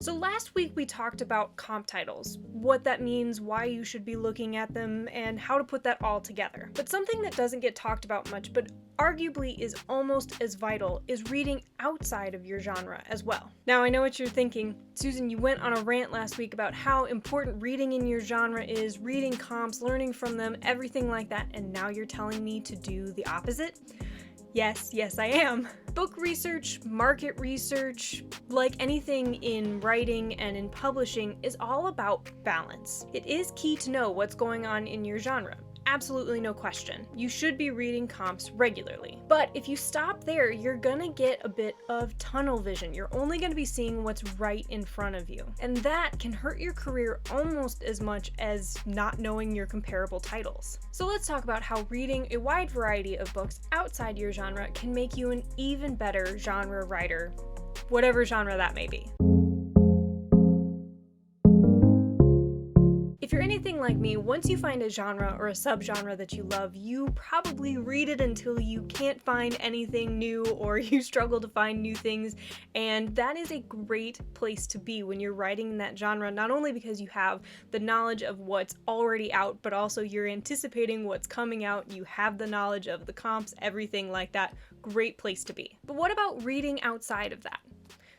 So last week we talked about comp titles, what that means, why you should be looking at them, and how to put that all together. But something that doesn't get talked about much, but arguably is almost as vital, is reading outside of your genre as well. Now I know what you're thinking. Susan, you went on a rant last week about how important reading in your genre is, reading comps, learning from them, everything like that, and now you're telling me to do the opposite? Yes, I am. Book research, market research, like anything in writing and in publishing, is all about balance. It is key to know what's going on in your genre. Absolutely no question. You should be reading comps regularly. But if you stop there, you're gonna get a bit of tunnel vision. You're only gonna be seeing what's right in front of you. And that can hurt your career almost as much as not knowing your comparable titles. So let's talk about how reading a wide variety of books outside your genre can make you an even better genre writer, whatever genre that may be. If you're anything like me, once you find a genre or a subgenre that you love, you probably read it until you can't find anything new or you struggle to find new things, and that is a great place to be when you're writing in that genre, not only because you have the knowledge of what's already out, but also you're anticipating what's coming out, you have the knowledge of the comps, everything like that. Great place to be. But what about reading outside of that?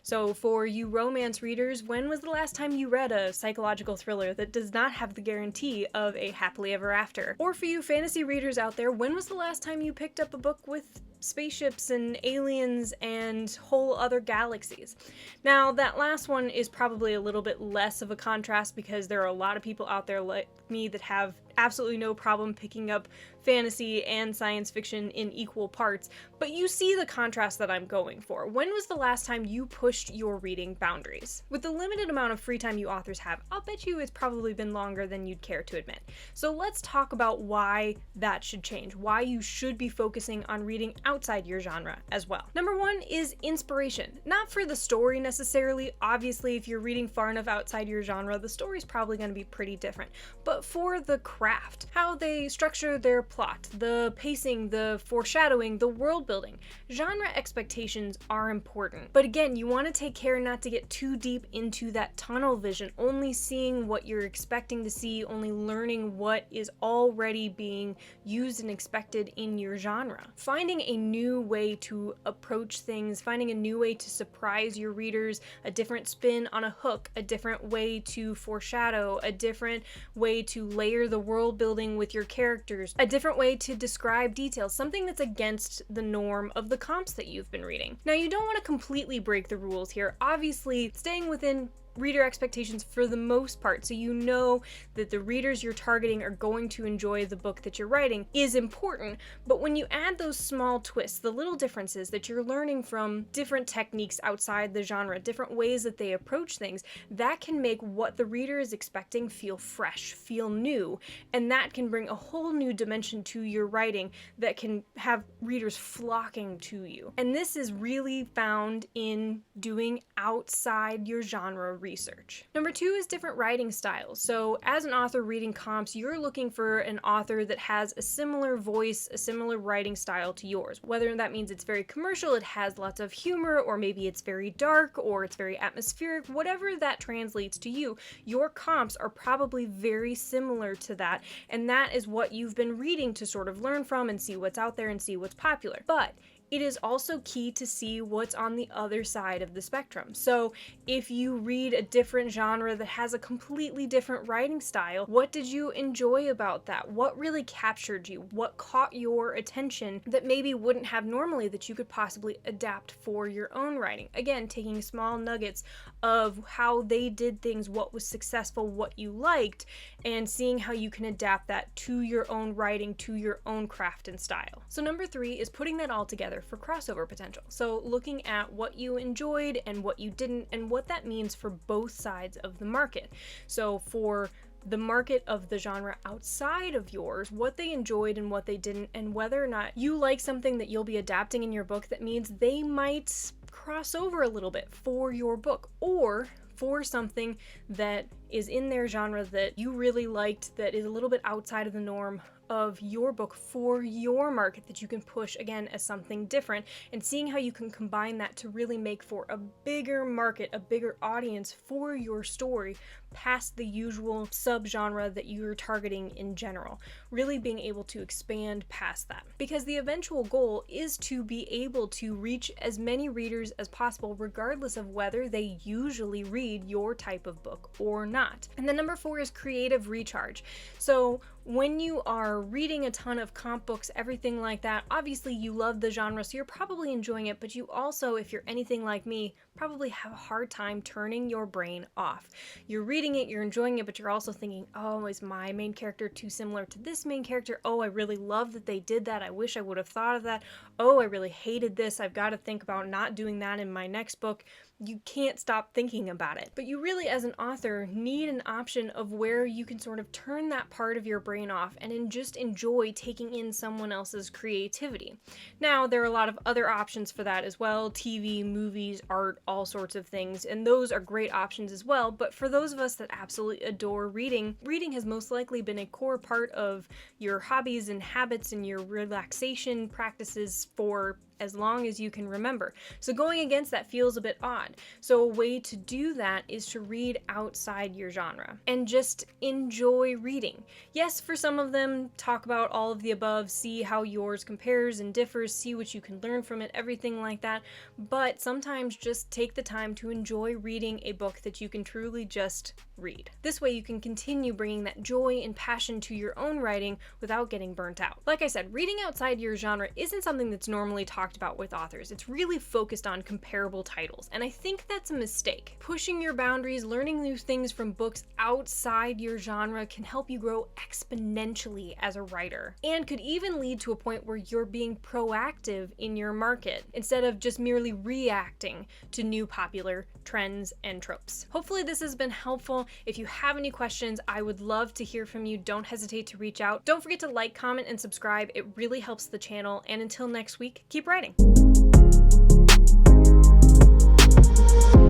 So for you romance readers, when was the last time you read a psychological thriller that does not have the guarantee of a happily ever after? Or for you fantasy readers out there, when was the last time you picked up a book with spaceships and aliens and whole other galaxies? Now, that last one is probably a little bit less of a contrast because there are a lot of people out there like me that have absolutely no problem picking up fantasy and science fiction in equal parts, but you see the contrast that I'm going for. When was the last time you pushed your reading boundaries? With the limited amount of free time you authors have, I'll bet you it's probably been longer than you'd care to admit. So let's talk about why that should change, why you should be focusing on reading outside your genre as well. Number one is inspiration. Not for the story necessarily. Obviously, if you're reading far enough outside your genre, the story's probably going to be pretty different, but for the craft, how they structure their plot, the pacing, the foreshadowing, the world building. Genre expectations are important. But again, you want to take care not to get too deep into that tunnel vision, only seeing what you're expecting to see, only learning what is already being used and expected in your genre. Finding a new way to approach things, finding a new way to surprise your readers, a different spin on a hook, a different way to foreshadow, a different way to layer the world building with your characters, a different way to describe details, something that's against the norm of the comps that you've been reading. Now, you don't want to completely break the rules here. Obviously, staying within reader expectations for the most part, so you know that the readers you're targeting are going to enjoy the book that you're writing, is important. But when you add those small twists, the little differences that you're learning from different techniques outside the genre, different ways that they approach things, that can make what the reader is expecting feel fresh, feel new, and that can bring a whole new dimension to your writing that can have readers flocking to you. And this is really found in doing outside your genre research. Number two is different writing styles. So as an author reading comps, you're looking for an author that has a similar voice, a similar writing style to yours. Whether that means it's very commercial, it has lots of humor, or maybe it's very dark, or it's very atmospheric, whatever that translates to you, your comps are probably very similar to that, and that is what you've been reading to sort of learn from and see what's out there and see what's popular. But it is also key to see what's on the other side of the spectrum. So if you read a different genre that has a completely different writing style, what did you enjoy about that? What really captured you? What caught your attention that maybe wouldn't have normally that you could possibly adapt for your own writing? Again, taking small nuggets of how they did things, what was successful, what you liked, and seeing how you can adapt that to your own writing, to your own craft and style. So number three is putting that all together for crossover potential. So looking at what you enjoyed and what you didn't, and what that means for both sides of the market. So for the market of the genre outside of yours, what they enjoyed and what they didn't, and whether or not you like something that you'll be adapting in your book that means they might cross over a little bit for your book, or for something that is in their genre that you really liked that is a little bit outside of the norm of your book for your market that you can push again as something different, and seeing how you can combine that to really make for a bigger market, a bigger audience for your story past the usual subgenre that you're targeting in general. Really being able to expand past that. Because the eventual goal is to be able to reach as many readers as possible, regardless of whether they usually read your type of book or not. And then number 4 is creative recharge. So when you are reading a ton of comp books, everything like that, obviously you love the genre, so you're probably enjoying it, but you also, if you're anything like me, probably have a hard time turning your brain off. You're reading it, you're enjoying it, but you're also thinking, oh, is my main character too similar to this main character? Oh, I really love that they did that. I wish I would have thought of that. Oh, I really hated this. I've got to think about not doing that in my next book. You can't stop thinking about it. But you really, as an author, need an option of where you can sort of turn that part of your brain off and just enjoy taking in someone else's creativity. Now, there are a lot of other options for that as well. TV, movies, art, all sorts of things, and those are great options as well. But for those of us that absolutely adore reading, reading has most likely been a core part of your hobbies and habits and your relaxation practices for as long as you can remember. So going against that feels a bit odd. So a way to do that is to read outside your genre and just enjoy reading. Yes, for some of them, talk about all of the above, see how yours compares and differs, see what you can learn from it, everything like that. But sometimes just take the time to enjoy reading a book that you can truly just read. This way you can continue bringing that joy and passion to your own writing without getting burnt out. Like I said, reading outside your genre isn't something that's normally talked about with authors. It's really focused on comparable titles, and I think that's a mistake. Pushing your boundaries, learning new things from books outside your genre can help you grow exponentially as a writer, and could even lead to a point where you're being proactive in your market instead of just merely reacting to new popular trends and tropes. Hopefully this has been helpful. If you have any questions, I would love to hear from you. Don't hesitate to reach out. Don't forget to like, comment, and subscribe. It really helps the channel. And until next week, keep writing.